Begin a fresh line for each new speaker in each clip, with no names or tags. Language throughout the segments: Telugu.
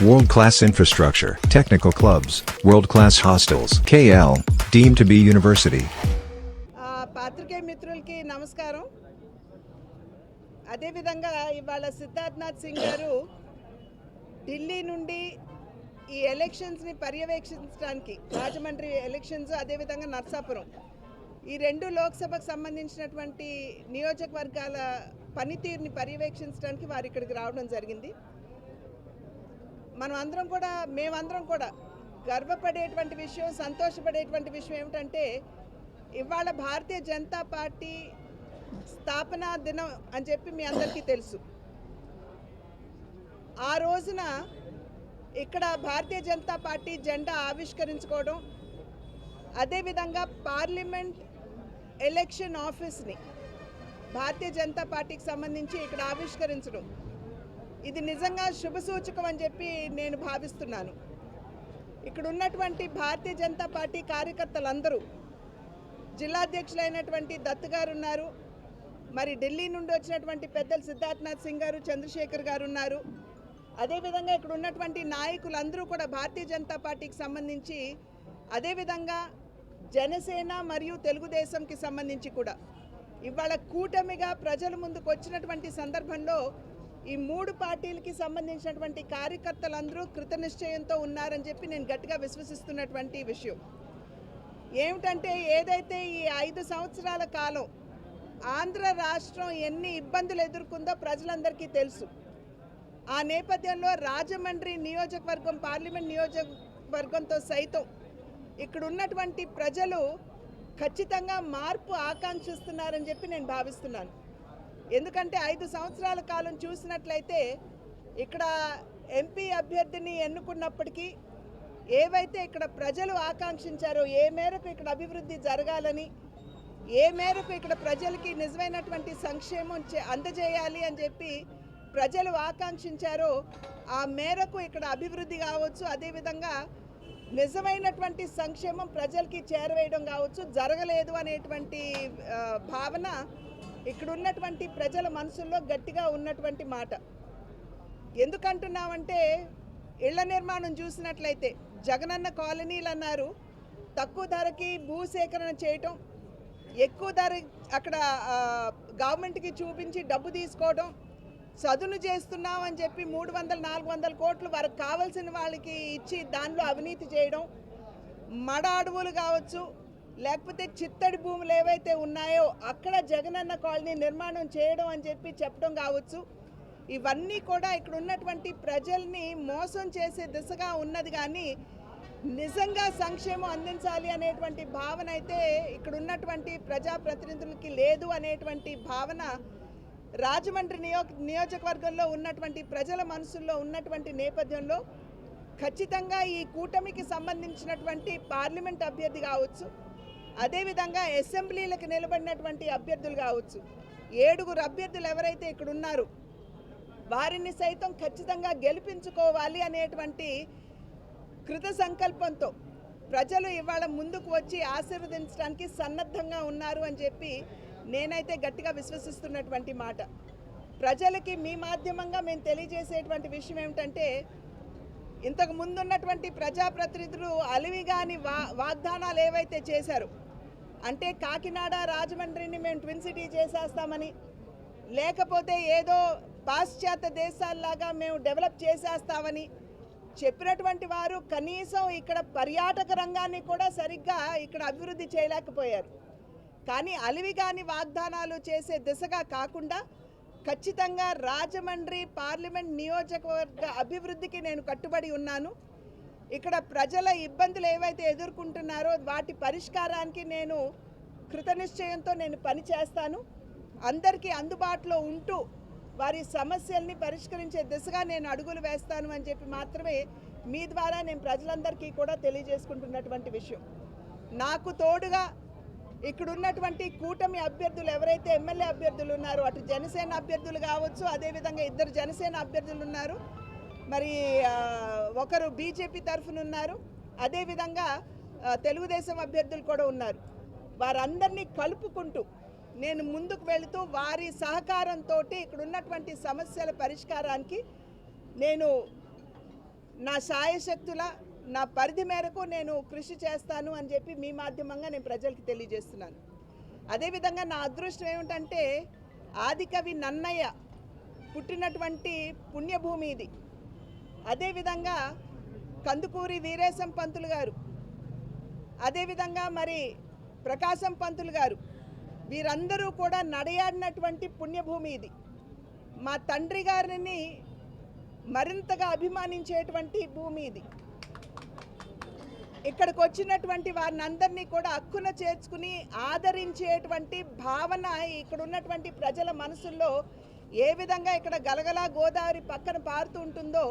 World-class infrastructure, technical clubs, world-class hostels. KL, deemed to be university.
పాత్రికేయ మిత్రులకి నమస్కారం. అదేవిధంగా ఇవాళ సిద్ధార్థనాథ్ సింగ్ గారు ఢిల్లీ నుండి ఈ ఎలక్షన్స్ని పర్యవేక్షించడానికి, రాజమండ్రి ఎలక్షన్స్ అదేవిధంగా నర్సాపురం ఈ రెండు లోక్సభకు సంబంధించినటువంటి నియోజకవర్గాల పనితీరుని పర్యవేక్షించడానికి వారు ఇక్కడికి రావడం జరిగింది. మేమందరం కూడా గర్వపడేటువంటి విషయం, సంతోషపడేటువంటి విషయం ఏమిటంటే ఇవాళ భారతీయ జనతా పార్టీ స్థాపనా దినం అని చెప్పి మీ అందరికీ తెలుసు. ఆ రోజున ఇక్కడ భారతీయ జనతా పార్టీ జెండా ఆవిష్కరించుకోవడం, అదేవిధంగా పార్లమెంట్ ఎలక్షన్ ఆఫీస్ని భారతీయ జనతా పార్టీకి సంబంధించి ఇక్కడ ఆవిష్కరించడం, ఇది నిజంగా శుభసూచకం అని చెప్పి నేను భావిస్తున్నాను. ఇక్కడ ఉన్నటువంటి భారతీయ జనతా పార్టీ కార్యకర్తలందరూ, జిల్లాధ్యక్షులైనటువంటి దత్ గారు ఉన్నారు, మరి ఢిల్లీ నుండి వచ్చినటువంటి పెద్దలు సిద్ధార్థనాథ్ సింగ్ గారు, చంద్రశేఖర్ గారు ఉన్నారు. అదేవిధంగా ఇక్కడ ఉన్నటువంటి నాయకులందరూ కూడా భారతీయ జనతా పార్టీకి సంబంధించి, అదేవిధంగా జనసేన మరియు తెలుగుదేశంకి సంబంధించి కూడా ఇవాళ కూటమిగా ప్రజల ముందుకు వచ్చినటువంటి సందర్భంలో ఈ మూడు పార్టీలకి సంబంధించినటువంటి కార్యకర్తలందరూ కృతనిశ్చయంతో ఉన్నారని చెప్పి నేను గట్టిగా విశ్వసిస్తున్నటువంటి విషయం ఏమిటంటే, ఏదైతే ఈ 5 సంవత్సరాల కాలం ఆంధ్ర రాష్ట్రం ఎన్ని ఇబ్బందులు ఎదుర్కొందో ప్రజలందరికీ తెలుసు. ఆ నేపథ్యంలో రాజమండ్రి నియోజకవర్గం, పార్లమెంట్ నియోజకవర్గంతో సైతం ఇక్కడ ఉన్నటువంటి ప్రజలు ఖచ్చితంగా మార్పు ఆకాంక్షిస్తున్నారని చెప్పి నేను భావిస్తున్నాను. ఎందుకంటే 5 సంవత్సరాల కాలం చూసినట్లయితే ఇక్కడ ఎంపీ అభ్యర్థిని ఎన్నుకున్నప్పటికీ ఏవైతే ఇక్కడ ప్రజలు ఆకాంక్షించారో, ఏ మేరకు ఇక్కడ అభివృద్ధి జరగాలని, ఏ మేరకు ఇక్కడ ప్రజలకి నిజమైనటువంటి సంక్షేమం అందజేయాలి అని చెప్పి ప్రజలు ఆకాంక్షించారో ఆ మేరకు ఇక్కడ అభివృద్ధి కావచ్చు, అదేవిధంగా నిజమైనటువంటి సంక్షేమం ప్రజలకి చేరవేయడం కావచ్చు జరగలేదు అనేటువంటి భావన ఇక్కడ ఉన్నటువంటి ప్రజల మనసుల్లో గట్టిగా ఉన్నటువంటి మాట. ఎందుకంటున్నామంటే, ఇళ్ల నిర్మాణం చూసినట్లయితే జగనన్న కాలనీలు అన్నారు, తక్కువ ధరకి భూసేకరణ చేయటం, ఎక్కువ ధర అక్కడ గవర్నమెంట్కి చూపించి డబ్బు తీసుకోవడం, చదును చేస్తున్నాం అని చెప్పి 300-400 కోట్లు వారికి కావాల్సిన వాళ్ళకి ఇచ్చి దానిలో అవినీతి చేయడం, మడ అడవులు కావచ్చు, లేకపోతే చిత్తడి భూములు ఏవైతే ఉన్నాయో అక్కడ జగనన్న కాలనీ నిర్మాణం చేయడం అని చెప్పి చెప్పడం కావచ్చు, ఇవన్నీ కూడా ఇక్కడ ఉన్నటువంటి ప్రజల్ని మోసం చేసే దిశగా ఉన్నది. కానీ నిజంగా సంక్షేమం అందించాలి అనేటువంటి భావన అయితే ఇక్కడ ఉన్నటువంటి ప్రజాప్రతినిధులకి లేదు అనేటువంటి భావన రాజమండ్రి నియోజకవర్గంలో ఉన్నటువంటి ప్రజల మనసుల్లో ఉన్నటువంటి నేపథ్యంలో ఖచ్చితంగా ఈ కూటమికి సంబంధించినటువంటి పార్లమెంట్ అభ్యర్థి కావచ్చు, అదేవిధంగా అసెంబ్లీలకు నిలబడినటువంటి అభ్యర్థులు కావచ్చు, 7 అభ్యర్థులు ఎవరైతే ఇక్కడ ఉన్నారో వారిని సైతం ఖచ్చితంగా గెలిపించుకోవాలి అనేటువంటి కృత సంకల్పంతో ప్రజలు ఇవాళ ముందుకు వచ్చి ఆశీర్వదించడానికి సన్నద్ధంగా ఉన్నారు అని చెప్పి నేనైతే గట్టిగా విశ్వసిస్తున్నటువంటి మాట. ప్రజలకి మీ మాధ్యమంగా మేము తెలియజేసేటువంటి విషయం ఏమిటంటే, ఇంతకు ముందు ఉన్నటువంటి ప్రజాప్రతినిధులు అలివిగాని వాగ్దానాలు ఏవైతే చేశారో, అంటే కాకినాడ రాజమండ్రిని మేము ట్విన్ సిటీ చేసేస్తామని, లేకపోతే ఏదో పాశ్చాత్య దేశాల్లాగా మేము డెవలప్ చేసేస్తామని చెప్పినటువంటి వారు కనీసం ఇక్కడ పర్యాటక రంగాన్ని కూడా సరిగ్గా ఇక్కడ అభివృద్ధి చేయలేకపోయారు. కానీ అలివిగాని వాగ్దానాలు చేసే దిశగా కాకుండా ఖచ్చితంగా రాజమండ్రి పార్లమెంట్ నియోజకవర్గ అభివృద్ధికి నేను కట్టుబడి ఉన్నాను. ఇక్కడ ప్రజల ఇబ్బందులు ఏవైతే ఎదుర్కొంటున్నారో వాటి పరిష్కారానికి నేను కృతనిశ్చయంతో నేను పనిచేస్తాను. అందరికీ అందుబాటులో ఉంటూ వారి సమస్యల్ని పరిష్కరించే దిశగా నేను అడుగులు వేస్తాను అని చెప్పి మాత్రమే మీ ద్వారా నేను ప్రజలందరికీ కూడా తెలియజేసుకుంటున్నటువంటి విషయం. నాకు తోడుగా ఇక్కడ ఉన్నటువంటి కూటమి అభ్యర్థులు ఎవరైతే ఎమ్మెల్యే అభ్యర్థులు ఉన్నారో, అటు జనసేన అభ్యర్థులు కావచ్చు, అదేవిధంగా 2 జనసేన అభ్యర్థులు ఉన్నారు, మరి ఒకరు బీజేపీ తరఫున ఉన్నారు, అదేవిధంగా తెలుగుదేశం అభ్యర్థులు కూడా ఉన్నారు. వారందరినీ కలుపుకుంటూ నేను ముందుకు వెళుతూ వారి సహకారంతో ఇక్కడ ఉన్నటువంటి సమస్యల పరిష్కారానికి నేను నా శాయశక్తుల నా పరిధి మేరకు నేను కృషి చేస్తాను అని చెప్పి మీ మాధ్యమంగా నేను ప్రజలకు తెలియజేస్తున్నాను. అదేవిధంగా నా అదృష్టం ఏమిటంటే ఆదికవి నన్నయ్య పుట్టినటువంటి పుణ్యభూమి ఇది. అదేవిధంగా కందుకూరి వీరేశం పంతులు గారు, అదేవిధంగా మరి ప్రకాశం పంతులు గారు, వీరందరూ కూడా నడయాడినటువంటి పుణ్యభూమి ఇది. మా తండ్రి గారిని మరింతగా అభిమానించేటువంటి భూమి ఇది. ఇక్కడికి వచ్చినటువంటి వారిని అందరినీ కూడా హక్కున చేర్చుకుని ఆదరించేటువంటి భావన ఇక్కడ ఉన్నటువంటి ప్రజల మనసుల్లో ఏ విధంగా ఇక్కడ గలగలా గోదావరి పక్కన పారుతూ ఉంటుందో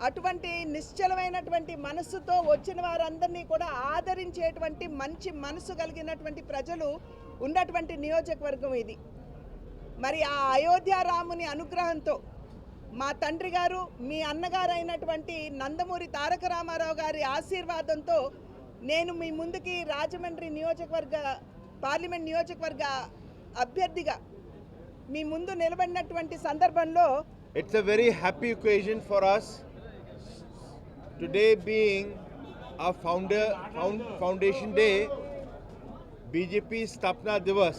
అటువంటి నిశ్చలమైనటువంటి మనసుతో వచ్చిన వారందరినీ కూడా ఆదరించేటువంటి మంచి మనసు కలిగినటువంటి ప్రజలు ఉన్నటువంటి నియోజకవర్గం ఇది. మరి ఆ అయోధ్య రాముని అనుగ్రహంతో మా తండ్రి గారు, మీ అన్నగారు అయినటువంటి నందమూరి తారక రామారావు గారి ఆశీర్వాదంతో నేను మీ ముందుకి రాజమండ్రి పార్లమెంట్ నియోజకవర్గ అభ్యర్థిగా మీ ముందు నిలబడినటువంటి సందర్భంలో
It's a very happy occasion for us. Today being our foundation day, BJP Stapna Divas.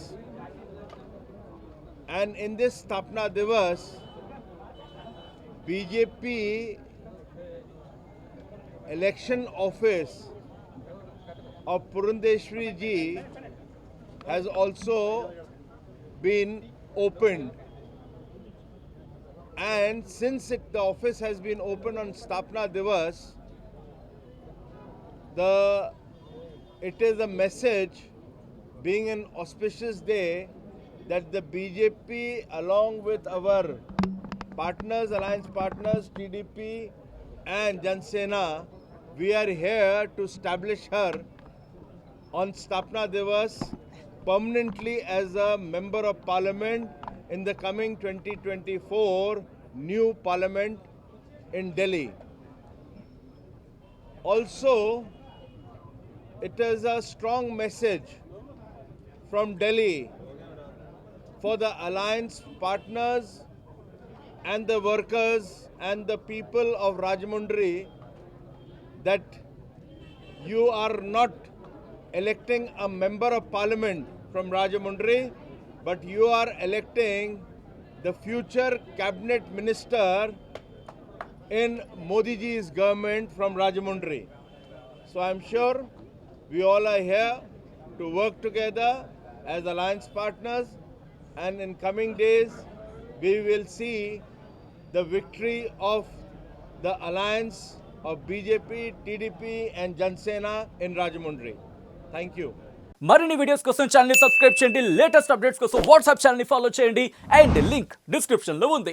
And in this Stapna Divas, BJP election office of Purandeshwari ji has also been opened. And since the office has been opened on Stapna Divas, it is a message, being an auspicious day, that the BJP along with our partners, alliance partners, TDP and Jan Sena, we are here to establish her on Stapna Divas permanently as a member of parliament in the coming 2024 new parliament in Delhi. Also, it is a strong message from Delhi for the alliance partners and the workers and the people of Rajahmundry that you are not electing a member of parliament from Rajahmundry, but you are electing the future cabinet minister in Modi ji's government from Rajahmundry. So I am sure we all are here to work together as alliance partners, and in coming days we will see the victory of the alliance of BJP, TDP and Jan Sena in Rajahmundry. Thank you.
మరిన్ని వీడియోస్ కోసం ఛానల్ ని సబ్స్క్రైబ్ చేయండి, లేటెస్ట్ అప్డేట్స్ కోసం వాట్సాప్ ఛానల్ ని ఫాలో చేయండి అండ్ లింక్ డిస్క్రిప్షన్ లో ఉంది.